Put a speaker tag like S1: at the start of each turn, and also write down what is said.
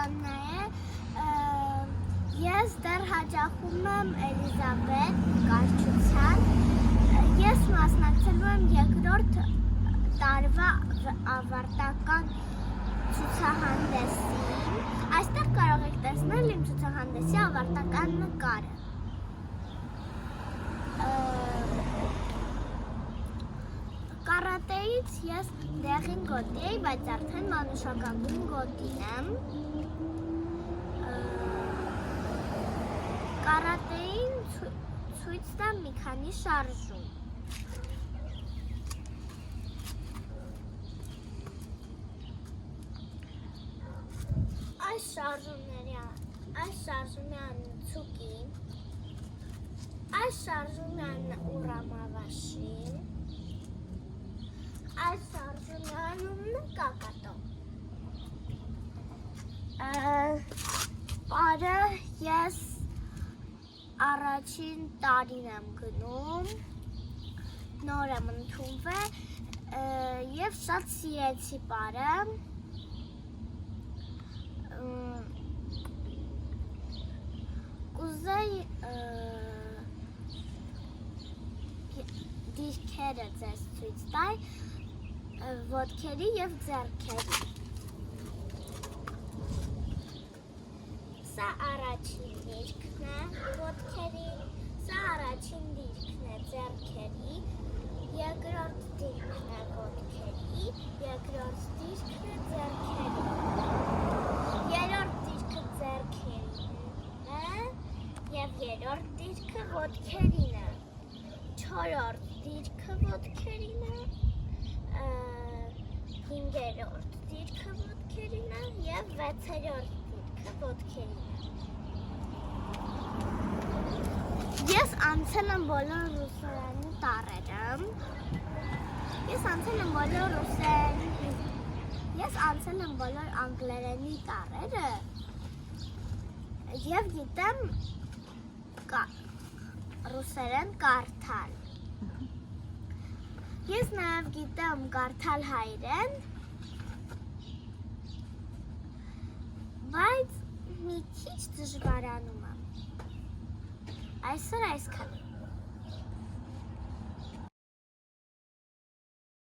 S1: Աննա է, ես դեռ հաճախում եմ Էլիզաբեթ կարճության, ես մասնակցելու եմ երկրորդ տարվա ավարտական ցուցահանդեսին, այստեղ կարող եք տեսնել իմ ցուցահանդեսի ավարտական նկարը։ Կարատեից ես դեղին գոտի էի, բայց արդեն մանուշակագույն գոտին եմ։ Կարատեին ցույց տամ մի քանի շարժում։ Այս շարժումյան ցուկի, այս շարժումյան ուրամավաշին, այս շարժումյանում կակատո։ Բարը ես առաջին տարին եմ գնում, նոր եմ ընդունվել և շատ սիրեցի բարը։ Կուզեի դիրքերը ձեզ ցույց տալ, ոտքերի և ձեռքերի։ Սա առաջին դիրքն է ոտքերի, սա առաջին դիրքն է ձեռքերի, երկրորդ դիրքն է ոտքերի, երկրորդ դիրքն է ձեռքերի, երրորդ դիրքը ձեռքերին է և երրորդ դիրքը ոտքերին է, չորրորդ դիրքը ոտքերին է, հինգերորդ դիրքը ոտքերին է և վեցերորդ դիրքը ոտքերին է։ Ես անցել եմ բոլոր ռուսերենի տառերը, ես անցել եմ բոլոր ռուսերենի, ես անցել եմ բոլոր անգլերենի տառերը և գիտեմ ռուսերեն կարդալ։ Ես նաև գիտեմ կարդալ հայերեն, բայց մի քիչ դժվարանում եմ։ Այսօր այսքան։